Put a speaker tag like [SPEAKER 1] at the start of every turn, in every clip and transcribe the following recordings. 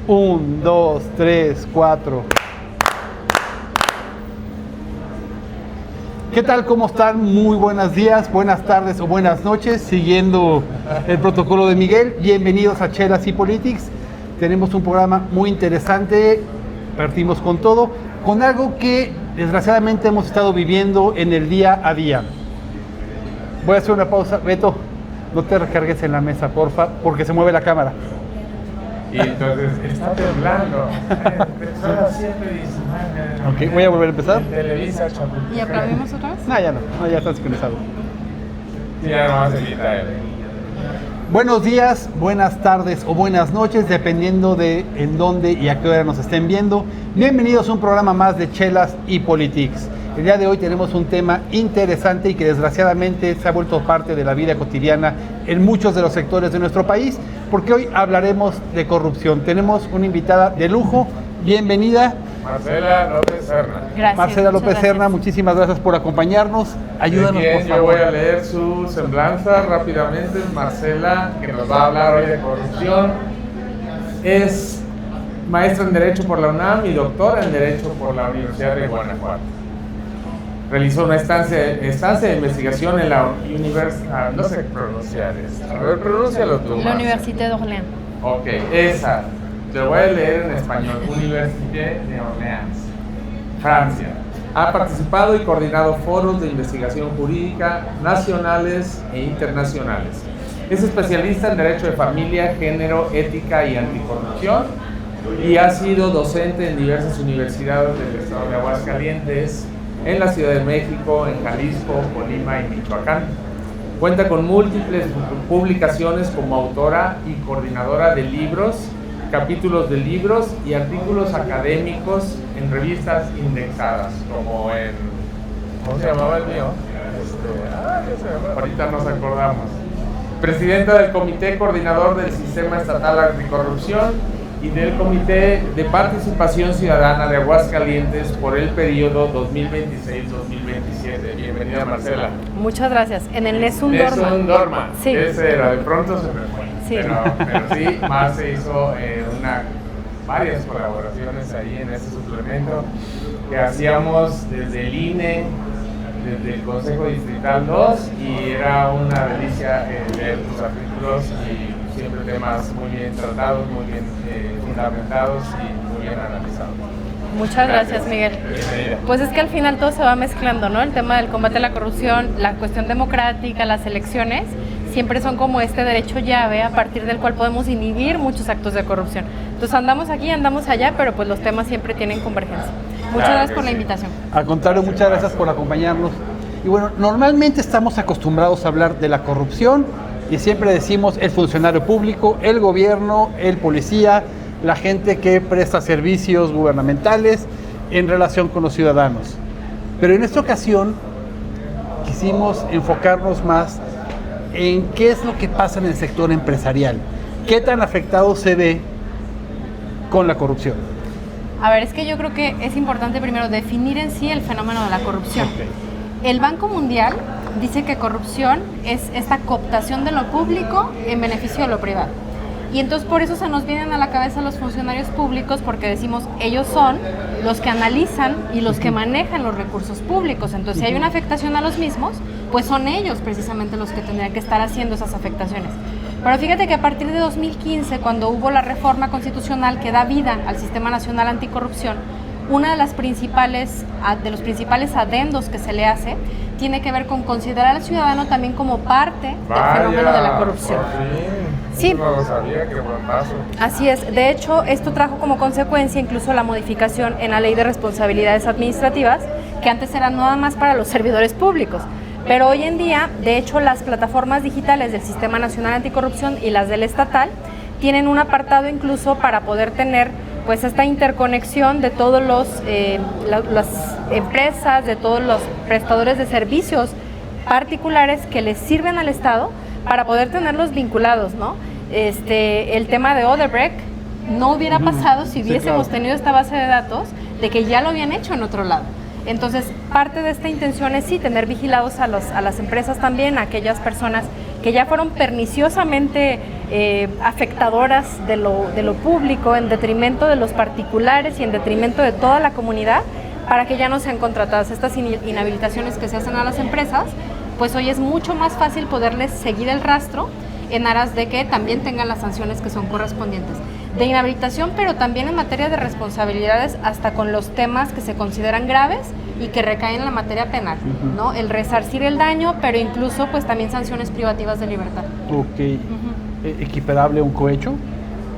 [SPEAKER 1] 1, 2, 3, 4. ¿Qué tal? ¿Cómo están? Muy buenos días, buenas tardes o buenas noches. Siguiendo el protocolo de Miguel, bienvenidos a Chelas y Politics. Tenemos un programa muy interesante, partimos con todo, con algo que desgraciadamente hemos estado viviendo en el día a día. Voy a hacer una pausa. Beto, no te recargues en la mesa, porfa, porque se mueve la cámara.
[SPEAKER 2] Y entonces está temblando. Personas siempre dicen,
[SPEAKER 1] Ok, voy a volver a empezar.
[SPEAKER 2] Televisa, Chapultepec.
[SPEAKER 3] ¿Y aplaudimos otra vez?
[SPEAKER 1] No, ya no, ya está sincronizado.
[SPEAKER 2] Sí, ya no se quita él.
[SPEAKER 1] Buenos días, buenas tardes o buenas noches, dependiendo de en dónde y a qué hora nos estén viendo. Bienvenidos a un programa más de Chelas y Politics. El día de hoy tenemos un tema interesante y que desgraciadamente se ha vuelto parte de la vida cotidiana en muchos de los sectores de nuestro país, porque hoy hablaremos de corrupción. Tenemos una invitada de lujo. Bienvenida.
[SPEAKER 2] Marcela López Serna.
[SPEAKER 3] Gracias.
[SPEAKER 1] Marcela López
[SPEAKER 3] muchas
[SPEAKER 1] Serna,
[SPEAKER 3] gracias.
[SPEAKER 1] muchísimas gracias por acompañarnos. Ayúdanos,
[SPEAKER 2] Bien,
[SPEAKER 1] por
[SPEAKER 2] yo
[SPEAKER 1] favor.
[SPEAKER 2] voy a leer su semblanza rápidamente. Marcela, que nos va a hablar hoy de corrupción, es maestra en Derecho por la UNAM y doctora en Derecho por la Universidad de Guanajuato. Realizó una estancia de investigación en la universidad, no sé pronunciar esto. A ver, pronúncialo tú.
[SPEAKER 3] La
[SPEAKER 2] Marcela.
[SPEAKER 3] Université d'Orléans.
[SPEAKER 2] Ok, esa. Te voy a leer en español. Université de Orleans, Francia. Ha participado y coordinado foros de investigación jurídica nacionales e internacionales. Es especialista en Derecho de Familia, Género, Ética y Anticorrupción y ha sido docente en diversas universidades del estado de Aguascalientes, en la Ciudad de México, en Jalisco, Colima y Michoacán. Cuenta con múltiples publicaciones como autora y coordinadora de libros, capítulos de libros y artículos académicos en revistas indexadas, como en... ¿Cómo se llamaba el mío? Ahorita nos acordamos. Presidenta del Comité Coordinador del Sistema Estatal Anticorrupción y del Comité de Participación Ciudadana de Aguascalientes por el periodo 2026-2027. Bienvenida, Marcela.
[SPEAKER 3] Muchas gracias. En el Nessun Dorma.
[SPEAKER 2] Nessun Dorma.
[SPEAKER 3] Sí.
[SPEAKER 2] Ese era, de pronto se me fue.
[SPEAKER 3] Sí.
[SPEAKER 2] Pero sí, más se hizo varias colaboraciones ahí en ese suplemento que hacíamos desde el INE, desde el Consejo Distrital 2, y era una delicia leer tus artículos y siempre temas muy bien tratados, muy bien fundamentados y muy bien analizados.
[SPEAKER 3] Muchas gracias, Miguel.
[SPEAKER 2] Bienvenida.
[SPEAKER 3] Pues es que al final todo se va mezclando, ¿no? El tema del combate a la corrupción, la cuestión democrática, las elecciones, siempre son como este derecho llave a partir del cual podemos inhibir muchos actos de corrupción. Entonces andamos aquí, andamos allá, pero pues los temas siempre tienen convergencia. Muchas
[SPEAKER 2] Claro
[SPEAKER 3] gracias
[SPEAKER 2] que
[SPEAKER 3] por la
[SPEAKER 2] sí.
[SPEAKER 3] invitación.
[SPEAKER 1] Al contrario, muchas gracias por acompañarnos. Y bueno, normalmente estamos acostumbrados a hablar de la corrupción y siempre decimos el funcionario público, el gobierno, el policía, la gente que presta servicios gubernamentales en relación con los ciudadanos. Pero en esta ocasión quisimos enfocarnos más en qué es lo que pasa en el sector empresarial, qué tan afectado se ve con la corrupción.
[SPEAKER 3] A ver, es que yo creo que es importante primero definir en sí el fenómeno de la corrupción. El Banco Mundial dice que corrupción es esta cooptación de lo público en beneficio de lo privado. Y entonces por eso se nos vienen a la cabeza los funcionarios públicos, porque decimos, ellos son los que analizan y los que manejan los recursos públicos. Entonces si hay una afectación a los mismos, pues son ellos precisamente los que tendrían que estar haciendo esas afectaciones. Pero fíjate que a partir de 2015, cuando hubo la reforma constitucional que da vida al Sistema Nacional Anticorrupción, una de los principales adendos que se le hace tiene que ver con considerar al ciudadano también como parte del fenómeno de la corrupción. Sí.
[SPEAKER 2] No lo sabía, qué buen paso.
[SPEAKER 3] Así es. De hecho, esto trajo como consecuencia incluso la modificación en la Ley de Responsabilidades Administrativas, que antes era nada más para los servidores públicos. Pero hoy en día, de hecho, las plataformas digitales del Sistema Nacional Anticorrupción y las del estatal tienen un apartado incluso para poder tener pues esta interconexión de todos las empresas, de todos los prestadores de servicios particulares que les sirven al Estado para poder tenerlos vinculados, ¿no? El tema de Odebrecht no hubiera pasado si hubiésemos tenido esta base de datos de que ya lo habían hecho en otro lado. Entonces, parte de esta intención es sí, tener vigilados a las empresas también, a aquellas personas que ya fueron perniciosamente afectadoras de lo público en detrimento de los particulares y en detrimento de toda la comunidad, para que ya no sean contratadas. Estas inhabilitaciones que se hacen a las empresas, pues hoy es mucho más fácil poderles seguir el rastro en aras de que también tengan las sanciones que son correspondientes de inhabilitación, pero también en materia de responsabilidades, hasta con los temas que se consideran graves y que recaen en la materia penal, ¿no? El resarcir el daño, pero incluso pues también sanciones privativas de libertad.
[SPEAKER 1] Ok. ¿Equiparable a un cohecho?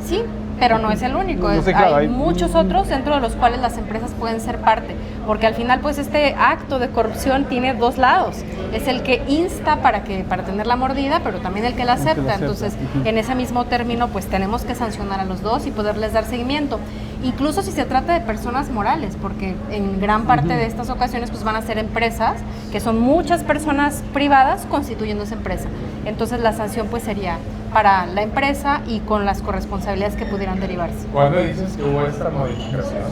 [SPEAKER 3] Sí, pero no es el único.
[SPEAKER 1] No sé, claro,
[SPEAKER 3] hay muchos otros dentro de los cuales las empresas pueden ser parte, porque al final pues este acto de corrupción tiene dos lados. Es el que insta para tener la mordida, pero también el que la acepta. Entonces, en ese mismo término pues tenemos que sancionar a los dos y poderles dar seguimiento. Incluso si se trata de personas morales, porque en gran parte de estas ocasiones pues van a ser empresas, que son muchas personas privadas constituyendo esa empresa. Entonces la sanción pues sería para la empresa y con las corresponsabilidades que pudieran derivarse.
[SPEAKER 2] ¿Cuándo dices que hubo esta modificación?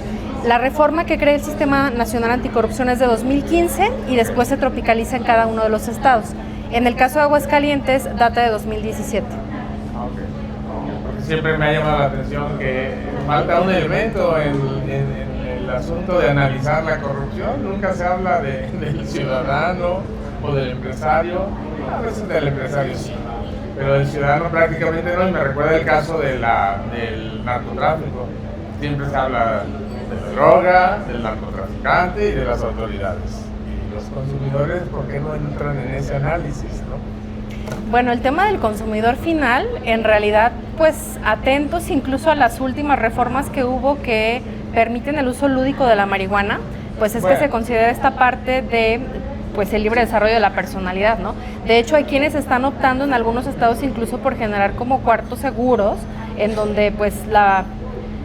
[SPEAKER 3] La reforma que crea el Sistema Nacional Anticorrupción es de 2015 y después se tropicaliza en cada uno de los estados. En el caso de Aguascalientes data de 2017.
[SPEAKER 2] Porque siempre me ha llamado la atención que falta un elemento en el asunto de analizar la corrupción. Nunca se habla del ciudadano o del empresario. A veces del empresario sí, pero del ciudadano prácticamente no. Y me recuerda el caso del narcotráfico. Siempre se habla de la droga, del narcotraficante y de las autoridades. Y los consumidores, ¿por qué no entran en ese análisis, no?
[SPEAKER 3] Bueno, el tema del consumidor final, en realidad, pues atentos incluso a las últimas reformas que hubo que permiten el uso lúdico de la marihuana, pues es que se considera esta parte de pues el libre desarrollo de la personalidad, ¿no? De hecho, hay quienes están optando en algunos estados incluso por generar como cuartos seguros, en donde pues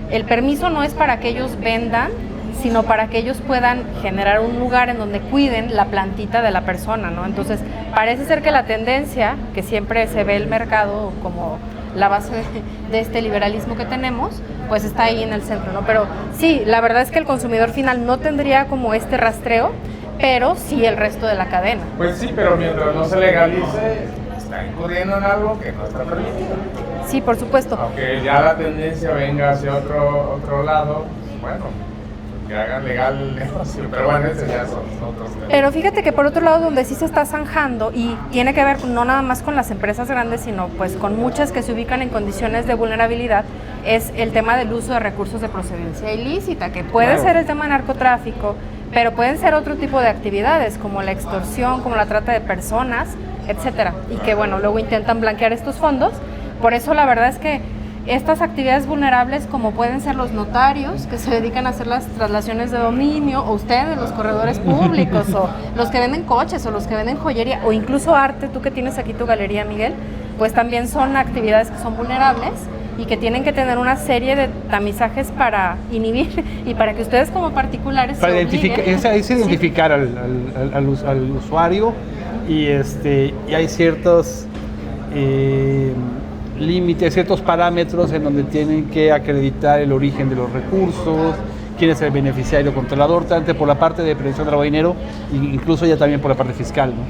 [SPEAKER 3] el permiso no es para que ellos vendan, sino para que ellos puedan generar un lugar en donde cuiden la plantita de la persona, ¿no? Entonces, parece ser que la tendencia, que siempre se ve el mercado como la base de este liberalismo que tenemos, pues está ahí en el centro, ¿no? Pero sí, la verdad es que el consumidor final no tendría como este rastreo, pero sí el resto de la cadena.
[SPEAKER 2] Pues sí, pero mientras no se legalice, está incurriendo en algo que no está permitido.
[SPEAKER 3] Sí, por supuesto.
[SPEAKER 2] Aunque ya la tendencia venga hacia otro lado, bueno, que hagan legal el negocio, pero bueno, ese ya son otros temas.
[SPEAKER 3] Pero fíjate que por otro lado, donde sí se está zanjando, y tiene que ver no nada más con las empresas grandes, sino pues con muchas que se ubican en condiciones de vulnerabilidad, es el tema del uso de recursos de procedencia ilícita, que puede ser el tema de narcotráfico, pero pueden ser otro tipo de actividades, como la extorsión, como la trata de personas, etcétera, y que bueno, luego intentan blanquear estos fondos. Por eso la verdad es que estas actividades vulnerables, como pueden ser los notarios, que se dedican a hacer las traslaciones de dominio, o ustedes, los corredores públicos, o los que venden coches, o los que venden joyería, o incluso arte, tú que tienes aquí tu galería, Miguel, pues también son actividades que son vulnerables y que tienen que tener una serie de tamizajes para inhibir y para que ustedes como particulares
[SPEAKER 1] para identificar al usuario y hay ciertos límites, ciertos parámetros en donde tienen que acreditar el origen de los recursos, quién es el beneficiario controlador, tanto por la parte de prevención de lavado de dinero, incluso ya también por la parte fiscal, ¿no?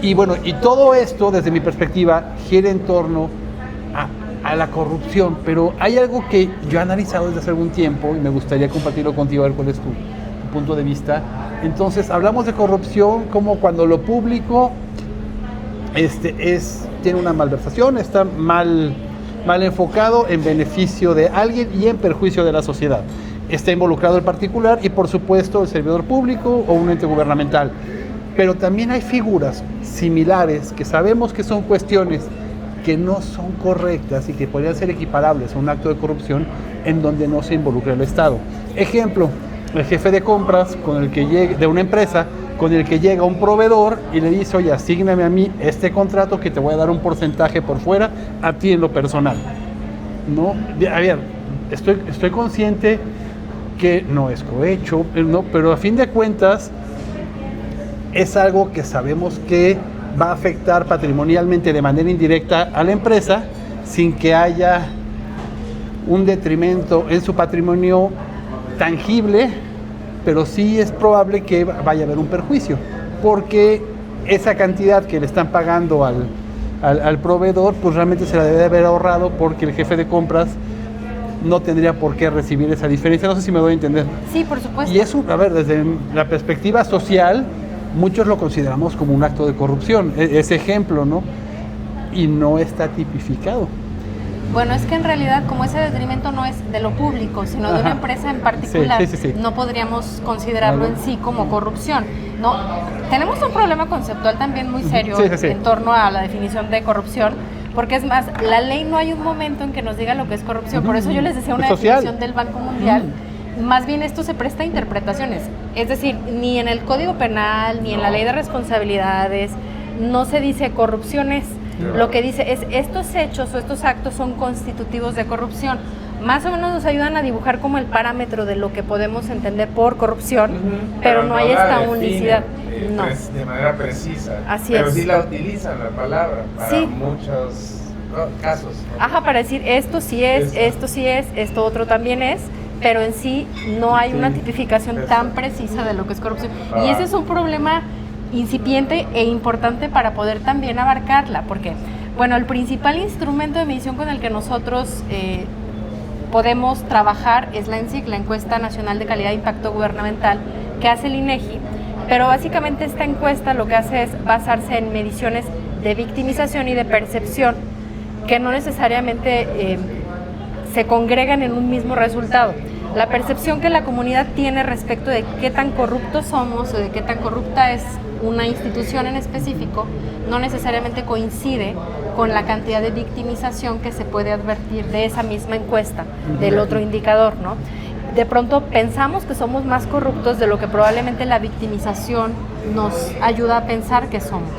[SPEAKER 1] Y bueno, y todo esto, desde mi perspectiva, gira en torno a la corrupción, pero hay algo que yo he analizado desde hace algún tiempo y me gustaría compartirlo contigo, a ver cuál es tu punto de vista. Entonces, hablamos de corrupción como cuando lo público tiene una malversación, está mal enfocado en beneficio de alguien y en perjuicio de la sociedad. Está involucrado el particular y, por supuesto, el servidor público o un ente gubernamental. Pero también hay figuras similares que sabemos que son cuestiones que no son correctas y que podrían ser equiparables a un acto de corrupción en donde no se involucra el Estado. Ejemplo, el jefe de compras de una empresa con el que llega un proveedor y le dice, oye, asígname a mí este contrato que te voy a dar un porcentaje por fuera, a ti en lo personal. ¿No? A ver, estoy consciente que no es cohecho, ¿no? Pero a fin de cuentas es algo que sabemos que va a afectar patrimonialmente de manera indirecta a la empresa sin que haya un detrimento en su patrimonio tangible, pero sí es probable que vaya a haber un perjuicio, porque esa cantidad que le están pagando al proveedor, pues realmente se la debe de haber ahorrado porque el jefe de compras no tendría por qué recibir esa diferencia. No sé si me doy a entender.
[SPEAKER 3] Sí, por supuesto.
[SPEAKER 1] Y eso, a ver, desde la perspectiva social, muchos lo consideramos como un acto de corrupción, ese ejemplo, ¿no? Y no está tipificado.
[SPEAKER 3] Bueno, es que en realidad, como ese detrimento no es de lo público, sino de una empresa en particular,
[SPEAKER 1] sí.
[SPEAKER 3] no podríamos considerarlo en sí como corrupción. No, tenemos un problema conceptual también muy serio en torno a la definición de corrupción, porque es más, la ley no hay un momento en que nos diga lo que es corrupción. Por eso yo les decía una definición del Banco Mundial. Más bien esto se presta a interpretaciones. Es decir, ni en el Código Penal, ni en la Ley de Responsabilidades, no se dice corrupciones. Lo que dice es estos hechos o estos actos son constitutivos de corrupción. Más o menos nos ayudan a dibujar como el parámetro de lo que podemos entender por corrupción, pero no hay esta unicidad. No.
[SPEAKER 2] De manera precisa.
[SPEAKER 3] Así
[SPEAKER 2] pero
[SPEAKER 3] es.
[SPEAKER 2] sí la utilizan la palabra para muchos casos, ¿no?
[SPEAKER 3] Ajá, para decir esto sí es, esto sí es, esto otro también es, pero en sí no hay una tipificación tan precisa de lo que es corrupción. Y ese es un problema incipiente e importante para poder también abarcarla, porque, bueno, el principal instrumento de medición con el que nosotros podemos trabajar es la ENCIC, la Encuesta Nacional de Calidad de Impacto Gubernamental, que hace el INEGI, pero básicamente esta encuesta lo que hace es basarse en mediciones de victimización y de percepción, que no necesariamente se congregan en un mismo resultado. La percepción que la comunidad tiene respecto de qué tan corruptos somos o de qué tan corrupta es una institución en específico no necesariamente coincide con la cantidad de victimización que se puede advertir de esa misma encuesta, del otro indicador, ¿no? De pronto pensamos que somos más corruptos de lo que probablemente la victimización nos ayuda a pensar que somos,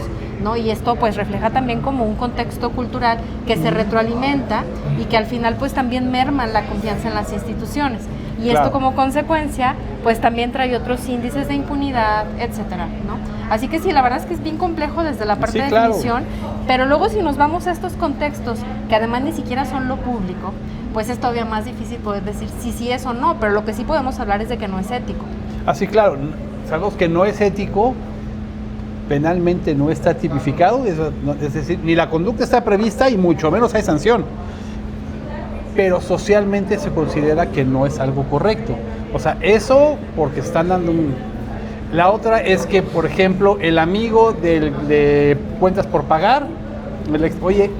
[SPEAKER 3] ¿no? Y esto pues refleja también como un contexto cultural que se retroalimenta y que al final pues también merma la confianza en las instituciones. Y esto como consecuencia pues también trae otros índices de impunidad, etcétera, ¿no? Así que sí, la verdad es que es bien complejo desde la parte de definición, pero luego si nos vamos a estos contextos que además ni siquiera son lo público, pues es todavía más difícil poder decir si sí es o no, pero lo que sí podemos hablar es de que no es ético.
[SPEAKER 1] Así, claro, sabemos que no es ético, penalmente no está tipificado, es decir, ni la conducta está prevista y mucho menos hay sanción. Pero socialmente se considera que no es algo correcto. O sea, eso porque están dando un... La otra es que, por ejemplo, el amigo de cuentas por pagar, oye,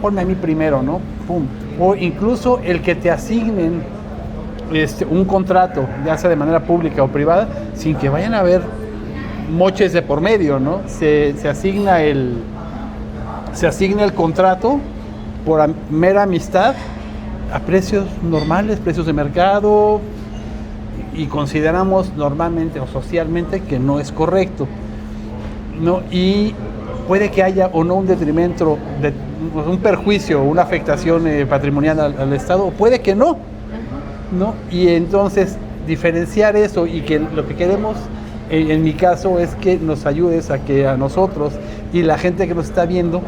[SPEAKER 1] ponme a mí primero, ¿no? Pum. O incluso el que te asignen un contrato, ya sea de manera pública o privada, sin que vayan a haber moches de por medio, ¿no? Se asigna el contrato por mera amistad a precios normales, precios de mercado, y consideramos normalmente o socialmente que no es correcto, ¿no? Y puede que haya o no un detrimento, un perjuicio, una afectación patrimonial al Estado, o puede que no, ¿no? Y entonces diferenciar eso y que lo que queremos, en mi caso, es que nos ayudes a que a nosotros y la gente que nos está viendo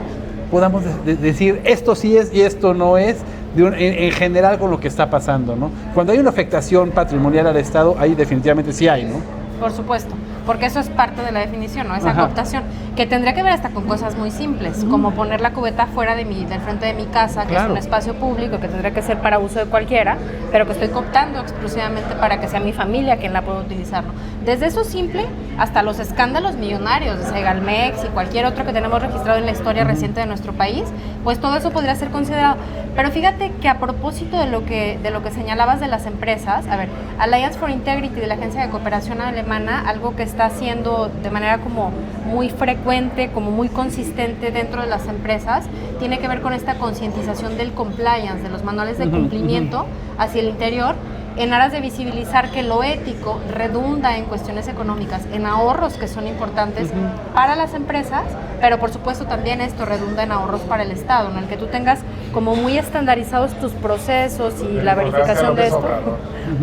[SPEAKER 1] podamos decir esto sí es y esto no es, en general con lo que está pasando, ¿no? Cuando hay una afectación patrimonial al Estado, ahí definitivamente sí hay, ¿no?
[SPEAKER 3] Por supuesto, porque eso es parte de la definición, ¿no? Esa cooptación, que tendría que ver hasta con cosas muy simples, como poner la cubeta fuera del frente de mi casa, que es un espacio público, que tendría que ser para uso de cualquiera, pero que estoy cooptando exclusivamente para que sea mi familia quien la pueda utilizar, ¿no? Desde eso simple hasta los escándalos millonarios de Segalmex y cualquier otro que tenemos registrado en la historia reciente de nuestro país, pues todo eso podría ser considerado. Pero fíjate que a propósito de lo que señalabas de las empresas, a ver, Alliance for Integrity de la Agencia de Cooperación Alemana, algo que está haciendo de manera como muy frecuente, como muy consistente dentro de las empresas, tiene que ver con esta concientización del compliance, de los manuales de cumplimiento hacia el interior, en aras de visibilizar que lo ético redunda en cuestiones económicas, en ahorros que son importantes para las empresas, pero por supuesto también esto redunda en ahorros para el Estado, en el que tú tengas como muy estandarizados tus procesos y la verificación de esto.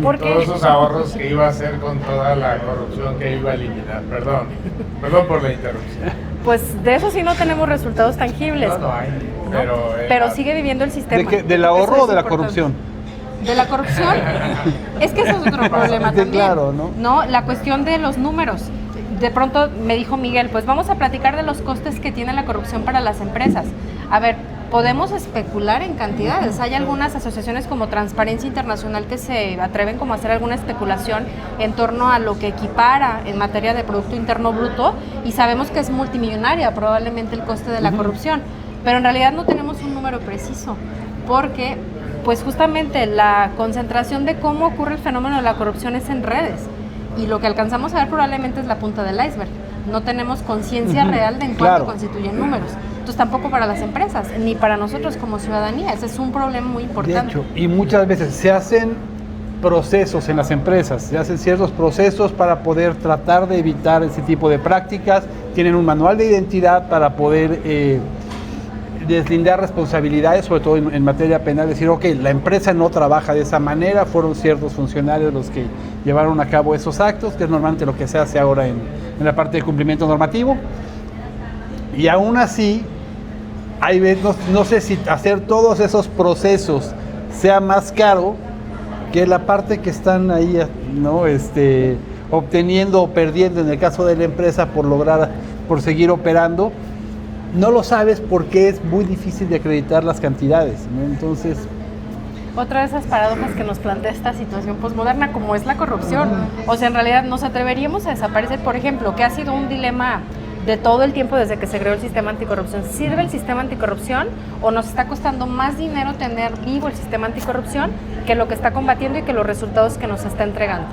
[SPEAKER 2] Porque todos esos ahorros que iba a hacer con toda la corrupción que iba a eliminar. Perdón por la interrupción.
[SPEAKER 3] Pues de eso sí no tenemos resultados tangibles.
[SPEAKER 2] No hay,
[SPEAKER 3] pero sigue viviendo el sistema.
[SPEAKER 1] ¿Del ahorro o de la corrupción?
[SPEAKER 3] De la corrupción, es que eso es otro problema también.
[SPEAKER 1] Claro, ¿no?
[SPEAKER 3] No, la cuestión de los números. de pronto me dijo Miguel, pues vamos a platicar de los costes que tiene la corrupción para las empresas. A ver, podemos especular en cantidades. Hay algunas asociaciones como Transparencia Internacional que se atreven como a hacer alguna especulación en torno a lo que equipara en materia de Producto Interno Bruto, y sabemos que es multimillonaria probablemente el coste de la corrupción, pero en realidad no tenemos un número preciso, porque pues justamente la concentración de cómo ocurre el fenómeno de la corrupción es en redes, y lo que alcanzamos a ver probablemente es la punta del iceberg. No tenemos conciencia real de en cuánto constituyen números. Entonces tampoco para las empresas, ni para nosotros como ciudadanía. Ese es un problema muy importante.
[SPEAKER 1] De hecho, y muchas veces se hacen procesos en las empresas, se hacen ciertos procesos para poder tratar de evitar ese tipo de prácticas, tienen un manual de identidad para poder deslindar responsabilidades, sobre todo en materia penal, decir, ok, la empresa no trabaja de esa manera, fueron ciertos funcionarios los que llevaron a cabo esos actos, que es normalmente lo que se hace ahora en la parte de cumplimiento normativo, y aún así, hay veces, no sé si hacer todos esos procesos sea más caro que la parte que están ahí, ¿no? Obteniendo o perdiendo en el caso de la empresa por seguir operando. No lo sabes porque es muy difícil de acreditar las cantidades, ¿no? Entonces,
[SPEAKER 3] otra de esas paradojas que nos plantea esta situación posmoderna, como es la corrupción. O sea, en realidad nos atreveríamos a desaparecer, por ejemplo, que ha sido un dilema de todo el tiempo desde que se creó el sistema anticorrupción. ¿Sirve el sistema anticorrupción o nos está costando más dinero tener vivo el sistema anticorrupción que lo que está combatiendo y que los resultados que nos está entregando?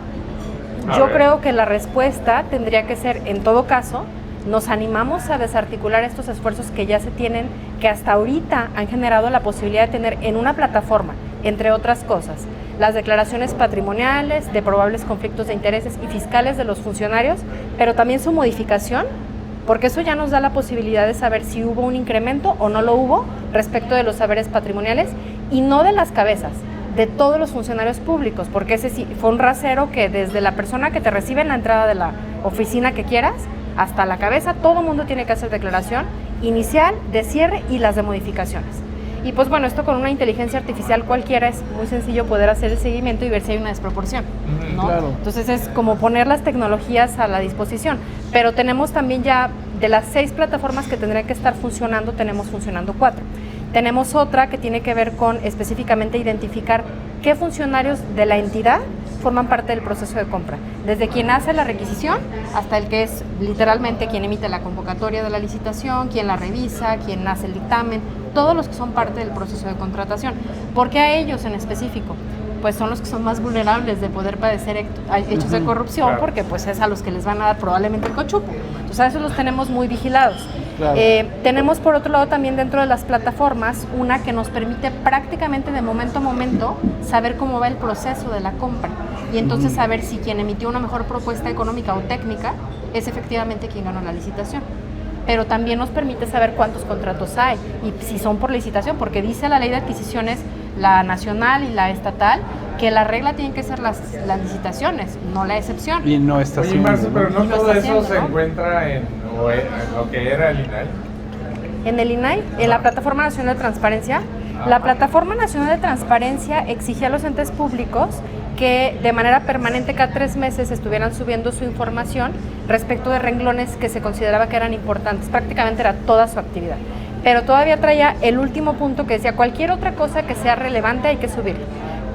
[SPEAKER 3] Yo creo que la respuesta tendría que ser, en todo caso, nos animamos a desarticular estos esfuerzos que ya se tienen, que hasta ahorita han generado la posibilidad de tener en una plataforma, entre otras cosas, las declaraciones patrimoniales, de probables conflictos de intereses y fiscales de los funcionarios, pero también su modificación, porque eso ya nos da la posibilidad de saber si hubo un incremento o no lo hubo respecto de los saberes patrimoniales, y no de las cabezas, de todos los funcionarios públicos, porque ese sí fue un rasero que desde la persona que te recibe en la entrada de la oficina que quieras, hasta la cabeza, todo el mundo tiene que hacer declaración inicial, de cierre y las de modificaciones. Y pues bueno, esto con una inteligencia artificial cualquiera es muy sencillo poder hacer el seguimiento y ver si hay una desproporción, ¿no? Claro. Entonces es como poner las tecnologías a la disposición, pero tenemos también ya, de las 6 plataformas que tendrían que estar funcionando, tenemos funcionando 4. Tenemos otra que tiene que ver con específicamente identificar qué funcionarios de la entidad forman parte del proceso de compra, desde quien hace la requisición hasta el que es literalmente quien emite la convocatoria de la licitación, quien la revisa, quien hace el dictamen, todos los que son parte del proceso de contratación. ¿Por qué a ellos en específico? Pues son los que son más vulnerables de poder padecer hechos de corrupción, porque pues es a los que les van a dar probablemente el cochupo. Entonces a esos los tenemos muy vigilados. Claro. Tenemos por otro lado también dentro de las plataformas una que nos permite prácticamente de momento a momento saber cómo va el proceso de la compra, y entonces saber si quien emitió una mejor propuesta económica o técnica es efectivamente quien ganó la licitación. Pero también nos permite saber cuántos contratos hay y si son por licitación, porque dice la ley de adquisiciones, la nacional y la estatal, que la regla tienen que ser las licitaciones, no la excepción.
[SPEAKER 1] Y no está haciendo.
[SPEAKER 2] Oye, Marce, pero no todo eso se encuentra en lo que era el INAI.
[SPEAKER 3] En el INAI, en la Plataforma Nacional de Transparencia. La Plataforma Nacional de Transparencia exigía a los entes públicos que de manera permanente cada 3 meses estuvieran subiendo su información respecto de renglones que se consideraba que eran importantes. Prácticamente era toda su actividad. Pero todavía traía el último punto que decía cualquier otra cosa que sea relevante hay que subirlo.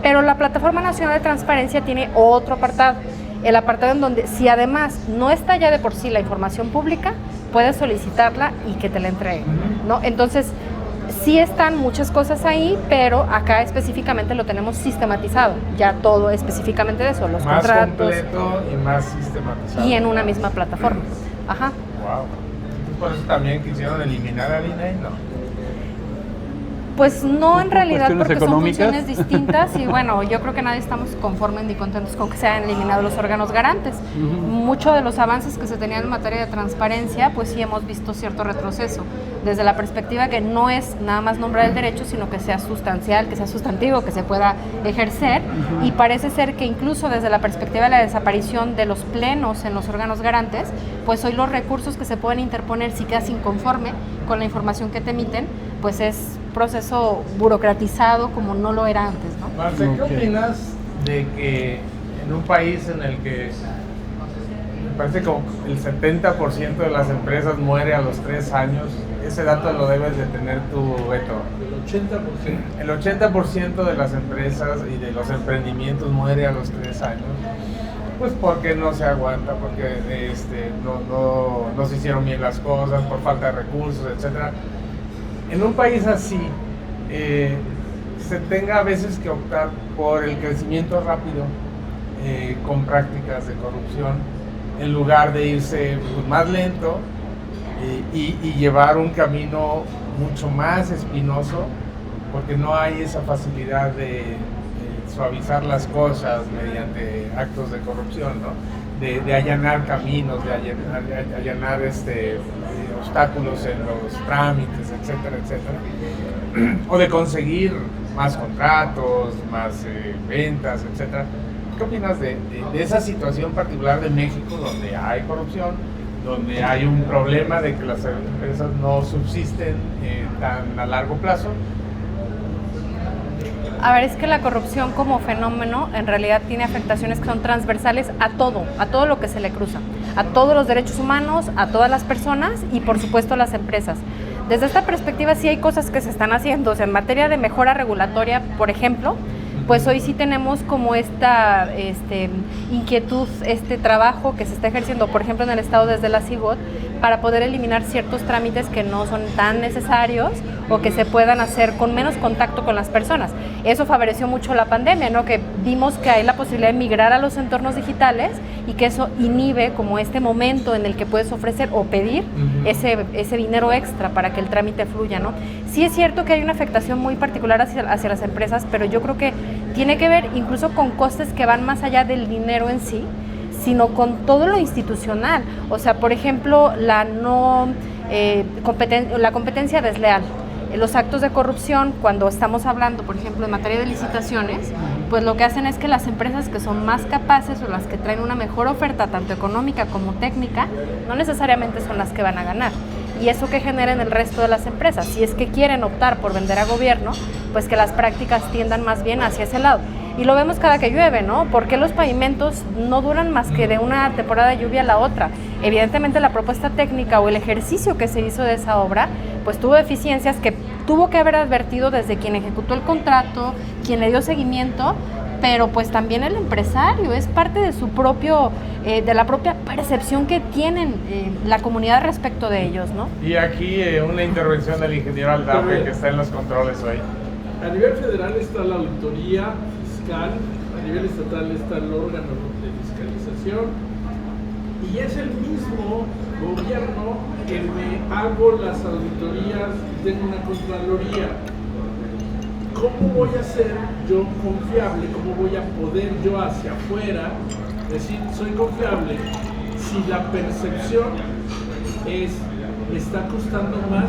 [SPEAKER 3] Pero la Plataforma Nacional de Transparencia tiene otro apartado, el apartado en donde si además no está ya de por sí la información pública, puedes solicitarla y que te la entreguen, ¿no? Entonces, sí están muchas cosas ahí, pero acá específicamente lo tenemos sistematizado, ya todo específicamente de eso, los
[SPEAKER 2] más
[SPEAKER 3] contratos.
[SPEAKER 2] Más completo y más sistematizado.
[SPEAKER 3] Y en una misma plataforma. Ajá.
[SPEAKER 2] Wow. Entonces, por eso también quisieron eliminar al INAI, ¿no?
[SPEAKER 3] Pues no, en realidad, porque
[SPEAKER 1] económicas
[SPEAKER 3] son funciones distintas y bueno, yo creo que nadie estamos conformes ni contentos con que se hayan eliminado los órganos garantes. Muchos de los avances que se tenían en materia de transparencia, pues sí hemos visto cierto retroceso, desde la perspectiva que no es nada más nombrar el derecho, sino que sea sustancial, que sea sustantivo, que se pueda ejercer, y parece ser que incluso desde la perspectiva de la desaparición de los plenos en los órganos garantes, pues hoy los recursos que se pueden interponer si quedas inconforme con la información que te emiten, pues es proceso burocratizado como no lo era antes, ¿no?
[SPEAKER 2] Marce, ¿qué opinas de que en un país en el que parece como el 70% de las empresas muere a los 3 años. Ese dato lo debes de tener tú, Beto. El 80% de las empresas y de los emprendimientos muere a los 3 años. Pues porque no se aguanta, porque no se hicieron bien las cosas, por falta de recursos, etc. En un país así, se tenga a veces que optar por el crecimiento rápido con prácticas de corrupción, en lugar de irse pues, más lento y llevar un camino mucho más espinoso, porque no hay esa facilidad de suavizar las cosas mediante actos de corrupción, ¿no? De allanar caminos, de allanar obstáculos en los trámites, etcétera, etcétera, o de conseguir más contratos, más ventas, etcétera. ¿Qué opinas de esa situación particular de México, donde hay corrupción, donde hay un problema de que las empresas no subsisten tan a largo plazo?
[SPEAKER 3] A ver, es que la corrupción como fenómeno en realidad tiene afectaciones que son transversales a todo lo que se le cruza, a todos los derechos humanos, a todas las personas y por supuesto a las empresas. Desde esta perspectiva sí hay cosas que se están haciendo, o sea, en materia de mejora regulatoria, por ejemplo, pues hoy sí tenemos como esta inquietud, este trabajo que se está ejerciendo, por ejemplo, en el Estado desde la CIGOT, para poder eliminar ciertos trámites que no son tan necesarios o que se puedan hacer con menos contacto con las personas. Eso favoreció mucho la pandemia, ¿no? Que vimos que hay la posibilidad de migrar a los entornos digitales y que eso inhibe como este momento en el que puedes ofrecer o pedir ese dinero extra para que el trámite fluya, ¿no? Sí es cierto que hay una afectación muy particular hacia las empresas, pero yo creo que tiene que ver incluso con costes que van más allá del dinero en sí, sino con todo lo institucional. O sea, por ejemplo, la competencia desleal, los actos de corrupción, cuando estamos hablando, por ejemplo, en materia de licitaciones, pues lo que hacen es que las empresas que son más capaces o las que traen una mejor oferta, tanto económica como técnica, no necesariamente son las que van a ganar. Y eso que genera en el resto de las empresas, si es que quieren optar por vender a gobierno, pues que las prácticas tiendan más bien hacia ese lado. Y lo vemos cada que llueve, ¿no? ¿Por qué los pavimentos no duran más que de una temporada de lluvia a la otra? Evidentemente la propuesta técnica o el ejercicio que se hizo de esa obra, pues tuvo deficiencias que tuvo que haber advertido desde quien ejecutó el contrato, quien le dio seguimiento, pero pues también el empresario, es parte de su propio, de la propia percepción que tienen la comunidad respecto de ellos, ¿no?
[SPEAKER 2] Y aquí una intervención del ingeniero Aldave, que está en los controles hoy.
[SPEAKER 4] A nivel federal está la auditoría fiscal, a nivel estatal está el órgano de fiscalización, y es el mismo gobierno que me hago las auditorías y tengo una contraloría. ¿Cómo voy a ser yo confiable? ¿Cómo voy a poder yo hacia afuera decir soy confiable si la percepción es me está costando más,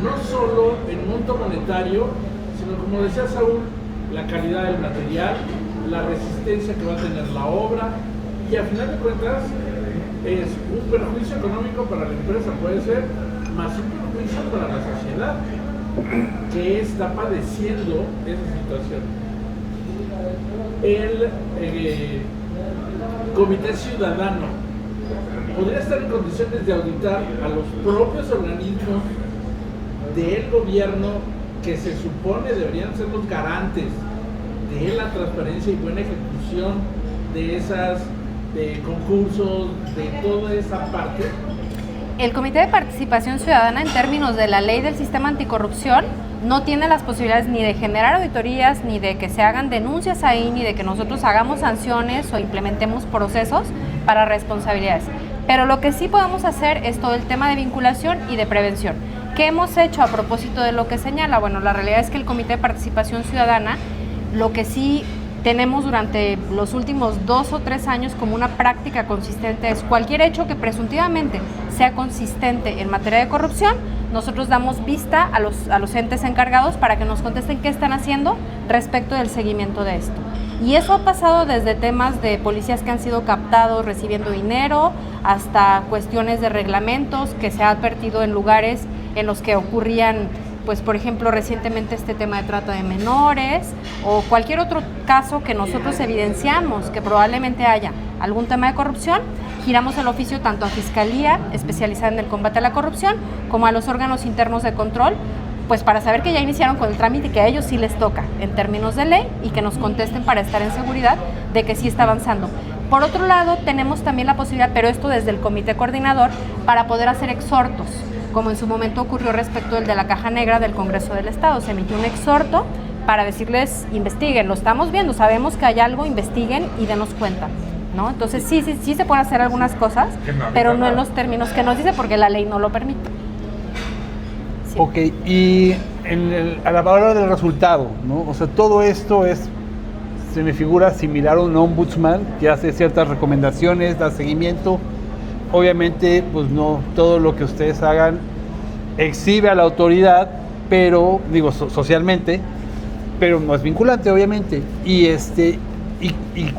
[SPEAKER 4] no solo en monto monetario, sino como decía Saúl, la calidad del material, la resistencia que va a tener la obra, y a final de cuentas es un perjuicio económico para la empresa, puede ser, más un perjuicio para la sociedad que está padeciendo esa situación. El Comité Ciudadano podría estar en condiciones de auditar a los propios organismos del gobierno que se supone deberían ser los garantes de la transparencia y buena ejecución de esas concursos, de toda esa parte.
[SPEAKER 3] El Comité de Participación Ciudadana, en términos de la ley del sistema anticorrupción, no tiene las posibilidades ni de generar auditorías, ni de que se hagan denuncias ahí, ni de que nosotros hagamos sanciones o implementemos procesos para responsabilidades. Pero lo que sí podemos hacer es todo el tema de vinculación y de prevención. ¿Qué hemos hecho a propósito de lo que señala? Bueno, la realidad es que el Comité de Participación Ciudadana, lo que sí tenemos durante los últimos 2 o 3 años como una práctica consistente es cualquier hecho que presuntivamente sea consistente en materia de corrupción, nosotros damos vista a los entes encargados para que nos contesten qué están haciendo respecto del seguimiento de esto. Y eso ha pasado desde temas de policías que han sido captados recibiendo dinero, hasta cuestiones de reglamentos que se ha advertido en lugares en los que ocurrían pues por ejemplo recientemente este tema de trata de menores o cualquier otro caso que nosotros evidenciamos que probablemente haya algún tema de corrupción, giramos el oficio tanto a Fiscalía especializada en el combate a la corrupción como a los órganos internos de control, pues para saber que ya iniciaron con el trámite y que a ellos sí les toca en términos de ley y que nos contesten para estar en seguridad de que sí está avanzando. Por otro lado, tenemos también la posibilidad, pero esto desde el comité coordinador, para poder hacer exhortos, como en su momento ocurrió respecto del de la Caja Negra del Congreso del Estado. Se emitió un exhorto para decirles, investiguen, lo estamos viendo, sabemos que hay algo, investiguen y denos cuenta, ¿no? Entonces sí se pueden hacer algunas cosas, pero no en los términos que nos dice porque la ley no lo permite. Sí.
[SPEAKER 1] Ok, y a la hora del resultado, ¿no? O sea, todo esto se me figura similar a un ombudsman que hace ciertas recomendaciones, da seguimiento. Obviamente, pues no todo lo que ustedes hagan exhibe a la autoridad, pero, digo, socialmente, pero no es vinculante, obviamente. ¿Y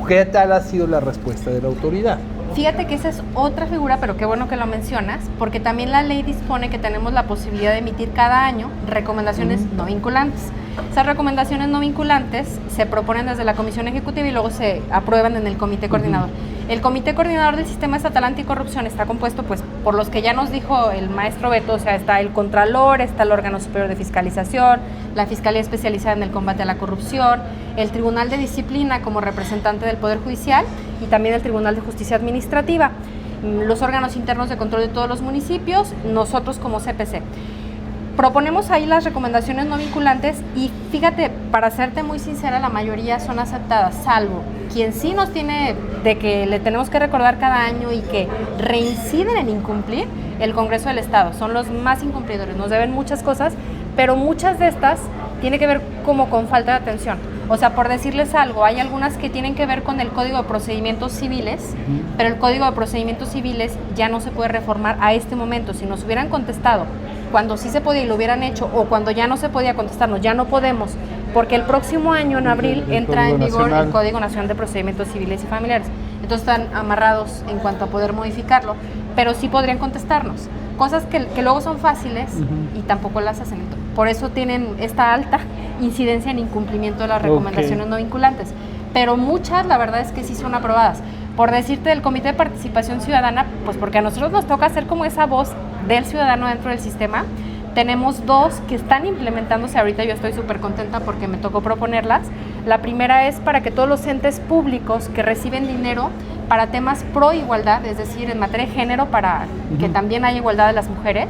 [SPEAKER 1] qué tal ha sido la respuesta de la autoridad?
[SPEAKER 3] Fíjate que esa es otra figura, pero qué bueno que lo mencionas, porque también la ley dispone que tenemos la posibilidad de emitir cada año recomendaciones no vinculantes. Esas recomendaciones no vinculantes se proponen desde la Comisión Ejecutiva y luego se aprueban en el Comité Coordinador. El Comité Coordinador del Sistema Estatal Anticorrupción está compuesto pues por los que ya nos dijo el maestro Beto, o sea, está el Contralor, está el órgano superior de fiscalización, la Fiscalía Especializada en el Combate a la Corrupción, el Tribunal de Disciplina como representante del Poder Judicial y también el Tribunal de Justicia Administrativa, los órganos internos de control de todos los municipios, nosotros como CPC. Proponemos ahí las recomendaciones no vinculantes y fíjate, para serte muy sincera, la mayoría son aceptadas, salvo quien sí nos tiene de que le tenemos que recordar cada año y que reinciden en incumplir, el Congreso del Estado. Son los más incumplidores, nos deben muchas cosas, pero muchas de estas tiene que ver como con falta de atención. O sea, por decirles algo, hay algunas que tienen que ver con el Código de Procedimientos Civiles, pero el Código de Procedimientos Civiles ya no se puede reformar a este momento. Si nos hubieran contestado cuando sí se podía y lo hubieran hecho, o cuando ya no se podía contestarnos, ya no podemos, porque el próximo año, en abril, entra en vigor el Código Nacional de Procedimientos Civiles y Familiares. Entonces están amarrados en cuanto a poder modificarlo, pero sí podrían contestarnos. Cosas que luego son fáciles y tampoco las hacen. Por eso tienen esta alta incidencia en incumplimiento de las recomendaciones no vinculantes. Pero muchas, la verdad es que sí son aprobadas. Por decirte, del Comité de Participación Ciudadana, pues porque a nosotros nos toca hacer como esa voz del ciudadano dentro del sistema. Tenemos dos que están implementándose ahorita, yo estoy súper contenta porque me tocó proponerlas. La primera es para que todos los entes públicos que reciben dinero para temas pro igualdad, es decir, en materia de género, para que también haya igualdad de las mujeres,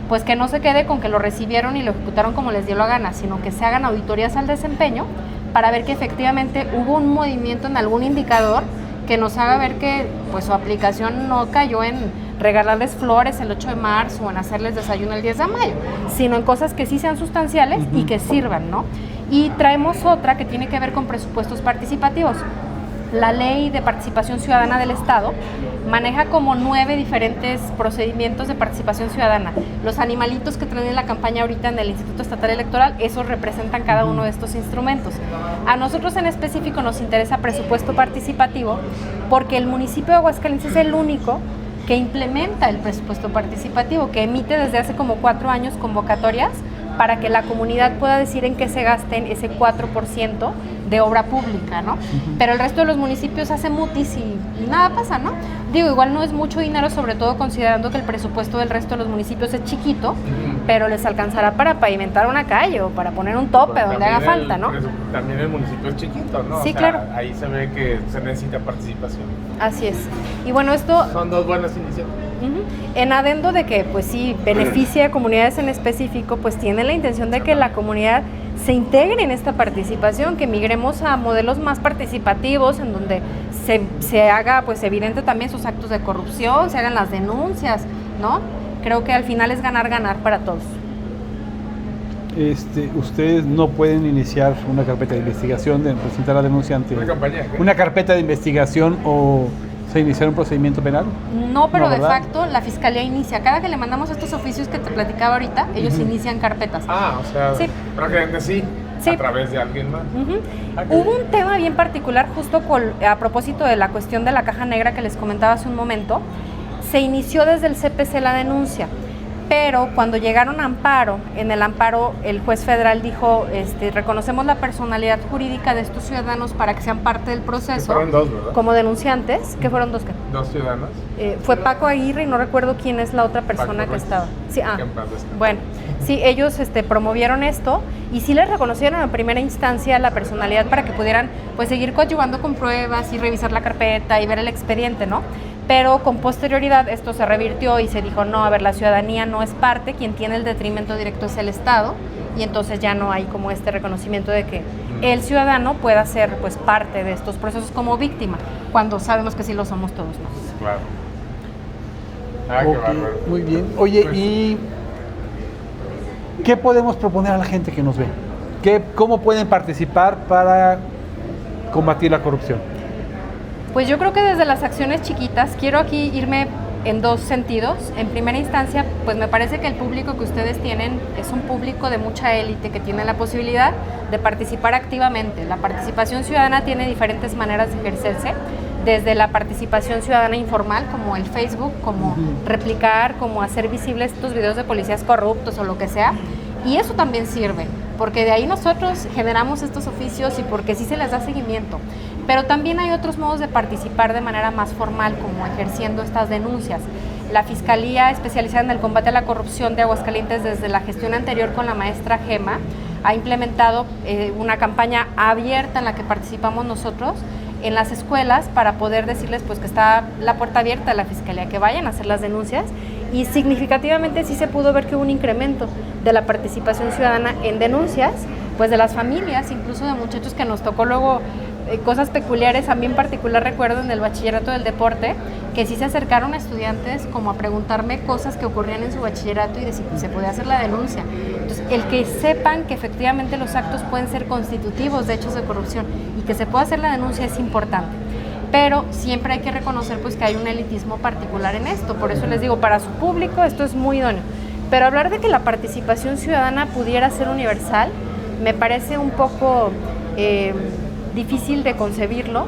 [SPEAKER 3] pues que no se quede con que lo recibieron y lo ejecutaron como les dio la gana, sino que se hagan auditorías al desempeño para ver que efectivamente hubo un movimiento en algún indicador que nos haga ver que pues su aplicación no cayó en regalarles flores el 8 de marzo o en hacerles desayuno el 10 de mayo, sino en cosas que sí sean sustanciales y que sirvan, ¿no? Y traemos otra que tiene que ver con presupuestos participativos. La Ley de Participación Ciudadana del Estado maneja como 9 diferentes procedimientos de participación ciudadana. Los animalitos que traen en la campaña ahorita en el Instituto Estatal Electoral, esos representan cada uno de estos instrumentos. A nosotros en específico nos interesa presupuesto participativo porque el municipio de Aguascalientes es el único que implementa el presupuesto participativo, que emite desde hace como 4 años convocatorias para que la comunidad pueda decir en qué se gasten ese 4% de obra pública, ¿no? Pero el resto de los municipios hace mutis y nada pasa, ¿no? Digo, igual no es mucho dinero, sobre todo considerando que el presupuesto del resto de los municipios es chiquito, pero les alcanzará para pavimentar una calle o para poner un tope donde haga falta, ¿no?
[SPEAKER 2] También el municipio es chiquito, ¿no?
[SPEAKER 3] Sí,
[SPEAKER 2] o sea,
[SPEAKER 3] claro.
[SPEAKER 2] Ahí se ve que se necesita participación.
[SPEAKER 3] Así es. Y bueno, esto...
[SPEAKER 2] Son dos buenas iniciativas.
[SPEAKER 3] En adendo de que, pues sí, beneficia a comunidades en específico, pues tiene la intención de que la comunidad se integre en esta participación, que migremos a modelos más participativos, en donde se haga, pues evidente también sus actos de corrupción, se hagan las denuncias, ¿no? Creo que al final es ganar para todos.
[SPEAKER 1] Ustedes no pueden iniciar una carpeta de investigación, de presentar la denuncia ante...
[SPEAKER 2] ¿Una campaña?
[SPEAKER 1] ¿Una carpeta de investigación o se iniciar un procedimiento penal?
[SPEAKER 3] No, pero
[SPEAKER 1] No,
[SPEAKER 3] de
[SPEAKER 1] ¿verdad?
[SPEAKER 3] facto la Fiscalía inicia. Cada que le mandamos estos oficios que te platicaba ahorita, ellos inician carpetas.
[SPEAKER 2] Ah, o sea,
[SPEAKER 3] Sí.
[SPEAKER 2] prácticamente sí,
[SPEAKER 3] Sí.
[SPEAKER 2] a través de alguien más.
[SPEAKER 3] Hubo un tema bien particular justo a propósito de la cuestión de la caja negra que les comentaba hace un momento. Se inició desde el CPC la denuncia, Pero cuando llegaron a amparo, en el amparo el juez federal dijo, reconocemos la personalidad jurídica de estos ciudadanos para que sean parte del proceso.
[SPEAKER 2] Fueron dos, ¿verdad?
[SPEAKER 3] Como denunciantes, que fueron dos.
[SPEAKER 2] Dos ciudadanos.
[SPEAKER 3] Fue Paco Aguirre y no recuerdo quién es la otra persona
[SPEAKER 2] Paco
[SPEAKER 3] que estaba. Sí,
[SPEAKER 2] que en paz descanse.
[SPEAKER 3] bueno, sí, ellos promovieron esto y sí les reconocieron en primera instancia la personalidad para que pudieran pues seguir coadyuvando con pruebas y revisar la carpeta y ver el expediente, ¿no? Pero con posterioridad esto se revirtió y se dijo, no, a ver, la ciudadanía no es parte, quien tiene el detrimento directo es el Estado, y entonces ya no hay como este reconocimiento de que el ciudadano pueda ser pues parte de estos procesos como víctima, cuando sabemos que sí lo somos todos, ¿no?
[SPEAKER 2] Claro. Qué
[SPEAKER 1] Ok,
[SPEAKER 2] bárbaro.
[SPEAKER 1] muy bien. Oye,
[SPEAKER 2] Pues,
[SPEAKER 1] ¿y qué podemos proponer a la gente que nos ve? ¿Cómo pueden participar para combatir la corrupción?
[SPEAKER 3] Pues yo creo que desde las acciones chiquitas, quiero aquí irme en dos sentidos. En primera instancia, pues me parece que el público que ustedes tienen es un público de mucha élite que tiene la posibilidad de participar activamente. La participación ciudadana tiene diferentes maneras de ejercerse, desde la participación ciudadana informal, como el Facebook, como replicar, como hacer visibles estos videos de policías corruptos o lo que sea. Y eso también sirve, porque de ahí nosotros generamos estos oficios y porque sí se les da seguimiento. Pero también hay otros modos de participar de manera más formal, como ejerciendo estas denuncias. La Fiscalía especializada en el combate a la corrupción de Aguascalientes, desde la gestión anterior con la maestra Gema, ha implementado una campaña abierta en la que participamos nosotros en las escuelas para poder decirles pues que está la puerta abierta a la Fiscalía, que vayan a hacer las denuncias, y significativamente sí se pudo ver que hubo un incremento de la participación ciudadana en denuncias, pues de las familias, incluso de muchachos que nos tocó luego cosas peculiares. A mí en particular recuerdo en el bachillerato del deporte que sí se acercaron a estudiantes como a preguntarme cosas que ocurrían en su bachillerato y de si se podía hacer la denuncia. Entonces, el que sepan que efectivamente los actos pueden ser constitutivos de hechos de corrupción y que se pueda hacer la denuncia es importante. Pero siempre hay que reconocer pues que hay un elitismo particular en esto. Por eso les digo, para su público esto es muy idóneo. Pero hablar de que la participación ciudadana pudiera ser universal me parece un poco difícil de concebirlo,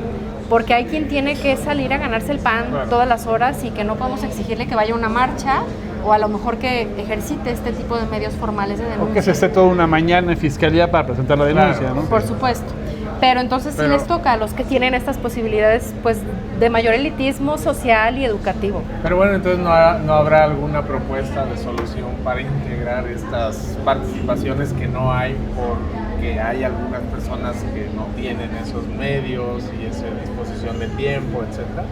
[SPEAKER 3] porque hay quien tiene que salir a ganarse el pan todas las horas y que no podemos exigirle que vaya a una marcha o a lo mejor que ejercite este tipo de medios formales de denuncia.
[SPEAKER 1] O que se esté toda una mañana en fiscalía para presentar la denuncia,
[SPEAKER 2] Claro,
[SPEAKER 1] ¿no?
[SPEAKER 3] Por supuesto. Pero entonces sí les toca a los que tienen estas posibilidades pues de mayor elitismo social y educativo.
[SPEAKER 2] Pero bueno, entonces no habrá alguna propuesta de solución para integrar estas participaciones que no hay porque hay algunas personas que no tienen esos medios y esa disposición de tiempo, etcétera.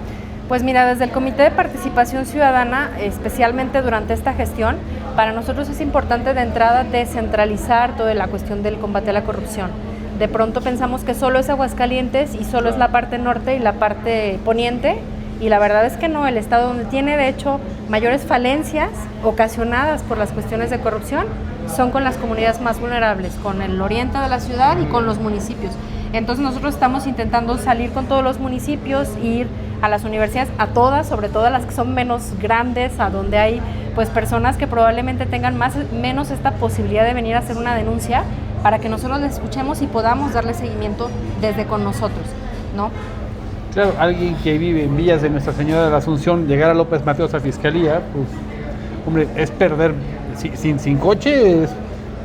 [SPEAKER 3] Pues mira, desde el Comité de Participación Ciudadana, especialmente durante esta gestión, para nosotros es importante de entrada descentralizar toda la cuestión del combate a la corrupción. De pronto pensamos que solo es Aguascalientes y solo es la parte norte y la parte poniente, y la verdad es que no. El estado donde tiene de hecho mayores falencias ocasionadas por las cuestiones de corrupción son con las comunidades más vulnerables, con el oriente de la ciudad y con los municipios. Entonces nosotros estamos intentando salir con todos los municipios, ir a las universidades, a todas, sobre todo a las que son menos grandes, a donde hay pues personas que probablemente tengan menos esta posibilidad de venir a hacer una denuncia, para que nosotros les escuchemos y podamos darle seguimiento desde con nosotros, ¿no?
[SPEAKER 1] Claro, alguien que vive en Villas de Nuestra Señora de la Asunción, llegar a López Mateos a Fiscalía, pues, hombre, es perder, sin coche, es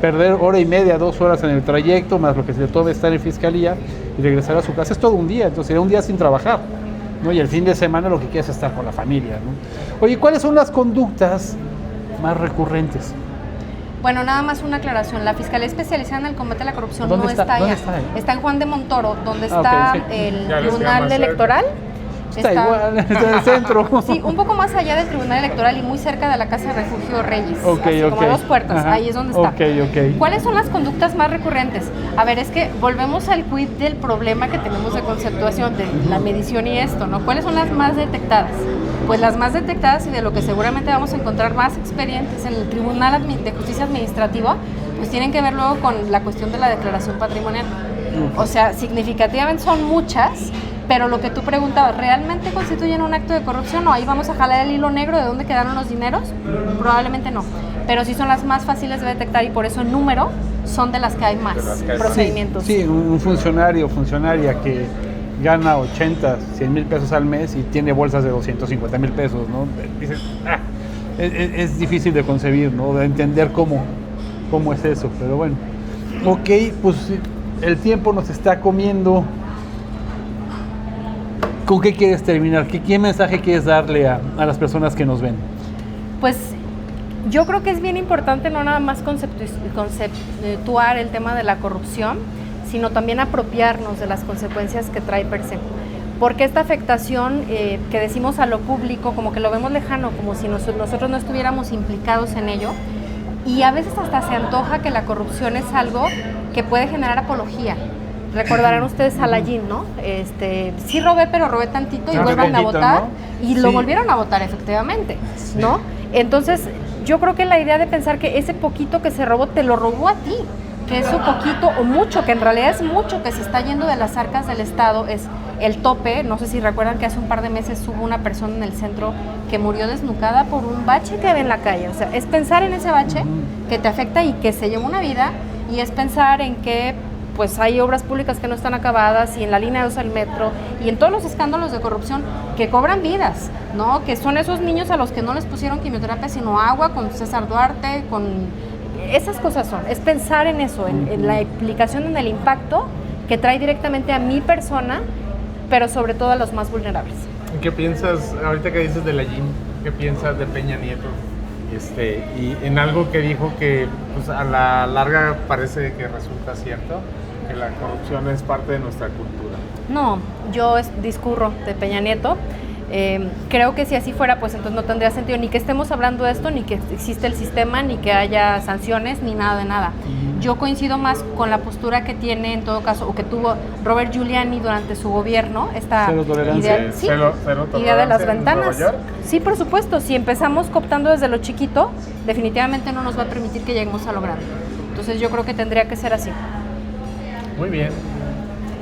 [SPEAKER 1] perder hora y media, 2 horas en el trayecto, más lo que se le tome estar en Fiscalía y regresar a su casa, es todo un día, entonces sería un día sin trabajar, ¿no? Y el fin de semana lo que quiere es estar con la familia, ¿no? Oye, ¿cuáles son las conductas más recurrentes?
[SPEAKER 3] Bueno, nada más una aclaración. La Fiscalía Especializada en el Combate a la Corrupción
[SPEAKER 1] ¿Dónde
[SPEAKER 3] no
[SPEAKER 1] está?
[SPEAKER 3] está allá.
[SPEAKER 1] ¿Dónde está ahí?
[SPEAKER 3] Está en Juan de Montoro, donde
[SPEAKER 1] Ah,
[SPEAKER 3] está
[SPEAKER 1] ok, sí.
[SPEAKER 3] el
[SPEAKER 2] Ya les queda
[SPEAKER 3] Tribunal
[SPEAKER 2] más cerca.
[SPEAKER 3] Electoral.
[SPEAKER 1] Está igual, está en el centro.
[SPEAKER 3] Sí, un poco más allá del Tribunal Electoral y muy cerca de la Casa de Refugio Reyes.
[SPEAKER 1] Ok,
[SPEAKER 3] así como a 2 puertas,
[SPEAKER 1] Ajá.
[SPEAKER 3] ahí es donde está.
[SPEAKER 1] Ok.
[SPEAKER 3] ¿Cuáles son las conductas más recurrentes? A ver, es que volvemos al quid del problema que tenemos de conceptuación, de la medición y esto, ¿no? ¿Cuáles son las más detectadas? Pues las más detectadas, y de lo que seguramente vamos a encontrar más experientes en el Tribunal de Justicia Administrativa, pues tienen que ver luego con la cuestión de la declaración patrimonial. O sea, significativamente son muchas, pero lo que tú preguntabas, ¿realmente constituyen un acto de corrupción? ¿O ahí vamos a jalar el hilo negro de dónde quedaron los dineros? Probablemente no, pero sí son las más fáciles de detectar y por eso en número son de las que hay más
[SPEAKER 2] De las que hay más.
[SPEAKER 3] procedimientos.
[SPEAKER 1] Sí, un funcionario o funcionaria que gana 80, 100 mil pesos al mes y tiene bolsas de 250 mil pesos, ¿no? Dices, es difícil de concebir, ¿no? De entender cómo es eso, pero bueno. Ok, pues el tiempo nos está comiendo. ¿Con qué quieres terminar? ¿Qué mensaje quieres darle a las personas que nos ven?
[SPEAKER 3] Pues yo creo que es bien importante no nada más conceptuar el tema de la corrupción, sino también apropiarnos de las consecuencias que trae per se. Porque esta afectación que decimos a lo público, como que lo vemos lejano, como si nosotros no estuviéramos implicados en ello, y a veces hasta se antoja que la corrupción es algo que puede generar apología. Recordarán ustedes a Layín, ¿no? Sí robé, pero robé tantito y vuelvan a votar, ¿no? Y lo volvieron a votar efectivamente, ¿no? Entonces, yo creo que la idea de pensar que ese poquito que se robó, te lo robó a ti, que eso poquito o mucho, que en realidad es mucho que se está yendo de las arcas del Estado, es el tope. No sé si recuerdan que hace un par de meses hubo una persona en el centro que murió desnucada por un bache que había en la calle. O sea, es pensar en ese bache que te afecta y que se lleva una vida, y es pensar en que pues hay obras públicas que no están acabadas, y en la línea 2 del metro, y en todos los escándalos de corrupción que cobran vidas, ¿no? Que son esos niños a los que no les pusieron quimioterapia sino agua, con César Duarte, con esas cosas son. Es pensar en eso, en la implicación, en el impacto que trae directamente a mi persona, pero sobre todo a los más vulnerables.
[SPEAKER 2] ¿Qué piensas, ahorita que dices de Layín, qué piensas de Peña Nieto? Y en algo que dijo que pues, a la larga parece que resulta cierto, que la corrupción es parte de nuestra cultura.
[SPEAKER 3] No, yo discurro de Peña Nieto. Creo que si así fuera, pues entonces no tendría sentido ni que estemos hablando de esto, ni que existe el sistema, ni que haya sanciones, ni nada de nada. Yo coincido más con la postura que tiene, en todo caso, o que tuvo Robert Giuliani durante su gobierno, esta
[SPEAKER 1] cero tolerancia.
[SPEAKER 3] idea, sí,
[SPEAKER 2] cero
[SPEAKER 3] idea de las
[SPEAKER 2] tolerancia en
[SPEAKER 3] ventanas.
[SPEAKER 2] Nueva York.
[SPEAKER 3] Sí, por supuesto, si empezamos cooptando desde lo chiquito, definitivamente no nos va a permitir que lleguemos a lo grande. Entonces yo creo que tendría que ser así.
[SPEAKER 2] Muy bien.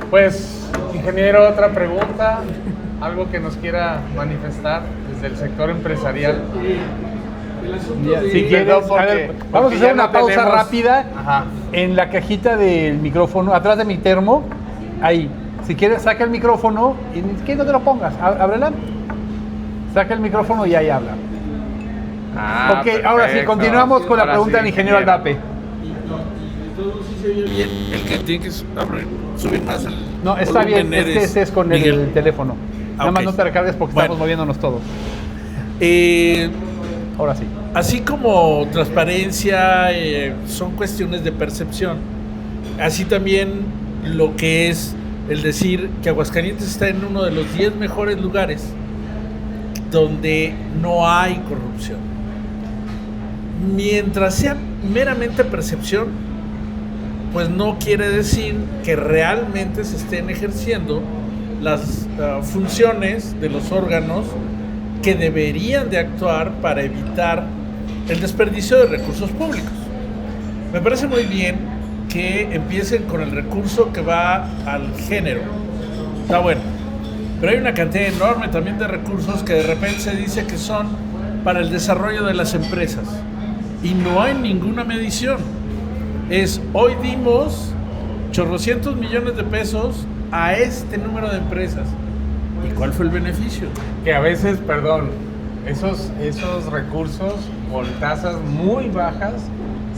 [SPEAKER 2] Pues, ingeniero, otra pregunta, algo que nos quiera manifestar desde el sector empresarial.
[SPEAKER 4] El asunto de...
[SPEAKER 1] Si quieres, a ver, vamos a hacer una pausa rápida.
[SPEAKER 2] Ajá.
[SPEAKER 1] En la cajita del micrófono, atrás de mi termo, ahí. Si quieres, saca el micrófono y que no te lo pongas, ábrela. Saca el micrófono y ahí habla. Ok,
[SPEAKER 2] Perfecto.
[SPEAKER 1] ahora sí, continuamos con la
[SPEAKER 2] Ahora
[SPEAKER 1] pregunta
[SPEAKER 2] sí,
[SPEAKER 1] del ingeniero Aldape.
[SPEAKER 4] Y todo sí se oye
[SPEAKER 5] Y
[SPEAKER 4] bien.
[SPEAKER 5] el que tiene que subir más el
[SPEAKER 1] No, está bien,
[SPEAKER 5] volumen
[SPEAKER 1] es que ese es con
[SPEAKER 5] Miguel.
[SPEAKER 1] el teléfono. Nada más
[SPEAKER 5] ok.
[SPEAKER 1] no te recargues porque
[SPEAKER 5] Bueno.
[SPEAKER 1] estamos moviéndonos todos. Ahora sí.
[SPEAKER 5] Así como transparencia son cuestiones de percepción, así también lo que es el decir que Aguascalientes está en uno de los 10 mejores lugares donde no hay corrupción. Mientras sea meramente percepción, pues no quiere decir que realmente se estén ejerciendo las funciones de los órganos que deberían de actuar para evitar el desperdicio de recursos públicos. Me parece muy bien que empiecen con el recurso que va al género. Está bueno. Pero hay una cantidad enorme también de recursos que de repente se dice que son para el desarrollo de las empresas. Y no hay ninguna medición. Hoy dimos chorrocientos millones de pesos a este número de empresas. ¿Y cuál fue el beneficio?
[SPEAKER 2] Que a veces, perdón, esos recursos con tasas muy bajas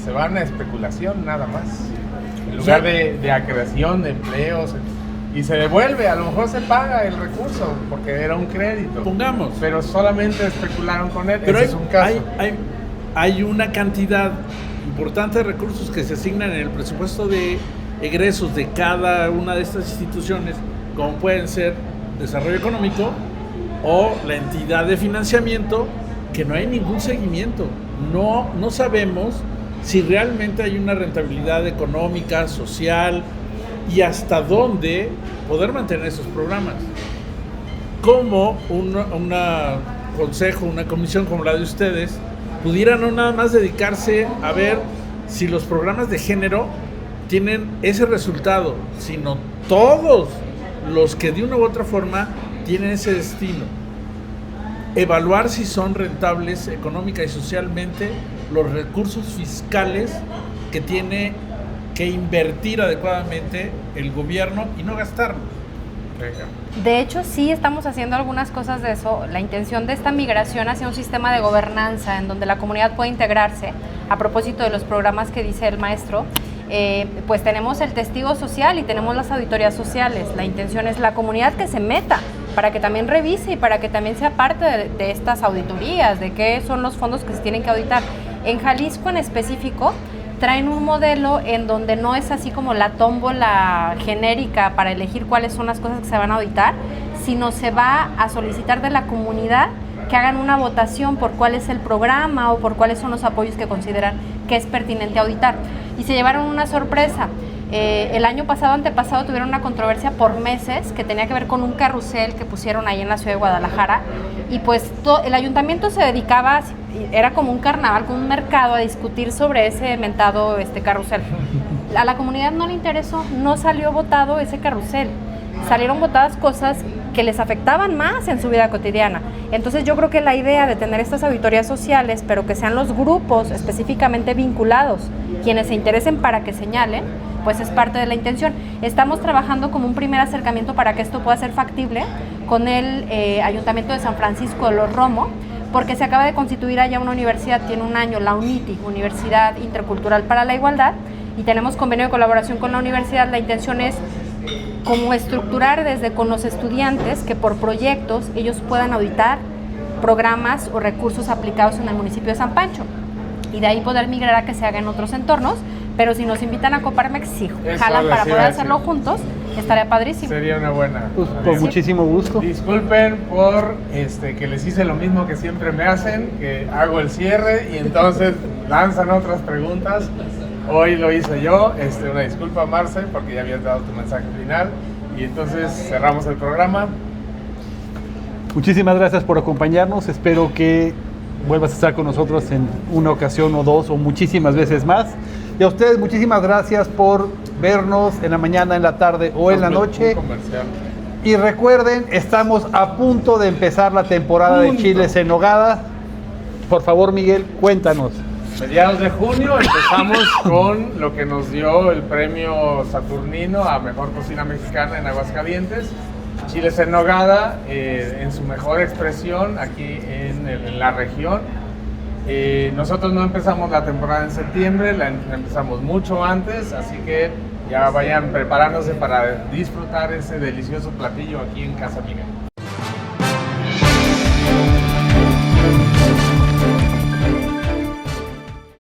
[SPEAKER 2] se van a especulación nada más. En lugar de a creación de empleos. Y se devuelve, a lo mejor se paga el recurso porque era un crédito.
[SPEAKER 5] Pongamos.
[SPEAKER 2] Pero solamente especularon con él.
[SPEAKER 5] Pero
[SPEAKER 2] Ese es un caso.
[SPEAKER 5] hay una cantidad importante de recursos que se asignan en el presupuesto de egresos de cada una de estas instituciones, como pueden ser desarrollo económico o la entidad de financiamiento, que no hay ningún seguimiento. No sabemos si realmente hay una rentabilidad económica, social y hasta dónde poder mantener esos programas. Como un consejo, una comisión como la de ustedes, pudiera no nada más dedicarse a ver si los programas de género tienen ese resultado, sino todos los que de una u otra forma tienen ese destino. Evaluar si son rentables económica y socialmente los recursos fiscales que tiene que invertir adecuadamente el gobierno y no gastarlos.
[SPEAKER 2] Venga.
[SPEAKER 3] De hecho, sí estamos haciendo algunas cosas de eso. La intención de esta migración hacia un sistema de gobernanza en donde la comunidad puede integrarse, a propósito de los programas que dice el maestro, pues tenemos el testigo social y tenemos las auditorías sociales. La intención es la comunidad que se meta para que también revise y para que también sea parte de estas auditorías, de qué son los fondos que se tienen que auditar. En Jalisco en específico, traen un modelo en donde no es así como la tómbola genérica para elegir cuáles son las cosas que se van a auditar, sino se va a solicitar de la comunidad que hagan una votación por cuál es el programa o por cuáles son los apoyos que consideran que es pertinente auditar. Y se llevaron una sorpresa. El año pasado, antepasado, tuvieron una controversia por meses que tenía que ver con un carrusel que pusieron ahí en la ciudad de Guadalajara, y pues el ayuntamiento se dedicaba, era como un carnaval, como un mercado, a discutir sobre ese mentado carrusel. A la comunidad no le interesó, no salió votado ese carrusel, salieron votadas cosas que les afectaban más en su vida cotidiana. Entonces yo creo que la idea de tener estas auditorías sociales, pero que sean los grupos específicamente vinculados quienes se interesen para que señalen, pues es parte de la intención. Estamos trabajando como un primer acercamiento para que esto pueda ser factible con el Ayuntamiento de San Francisco de los Romo, porque se acaba de constituir allá una universidad, tiene un año, la UNITI, Universidad Intercultural para la Igualdad, y tenemos convenio de colaboración con la universidad. La intención es como estructurar desde con los estudiantes que por proyectos ellos puedan auditar programas o recursos aplicados en el municipio de San Pancho, y de ahí poder migrar a que se haga en otros entornos. Pero si nos invitan a Coparmex, sí, jalan para poder hacerlo juntos, estaría padrísimo.
[SPEAKER 2] Sería una buena.
[SPEAKER 1] Pues, con muchísimo gusto.
[SPEAKER 2] Disculpen por que les hice lo mismo que siempre me hacen, que hago el cierre y entonces lanzan otras preguntas. Hoy lo hice yo. Una disculpa, Marce, porque ya habías dado tu mensaje final. Y entonces cerramos el programa.
[SPEAKER 1] Muchísimas gracias por acompañarnos. Espero que vuelvas a estar con nosotros en una ocasión o dos o muchísimas veces más. Y a ustedes muchísimas gracias por vernos en la mañana, en la tarde o en la noche. Y recuerden, estamos a punto de empezar la temporada de chiles en nogada. Por favor, Miguel, cuéntanos.
[SPEAKER 2] Mediados de junio empezamos con lo que nos dio el premio Saturnino a Mejor Cocina Mexicana en Aguascalientes. Chiles en nogada, en su mejor expresión aquí en la región. Nosotros no empezamos la temporada en septiembre, la empezamos mucho antes, así que ya vayan preparándose para disfrutar ese delicioso platillo aquí en Casa Miguel.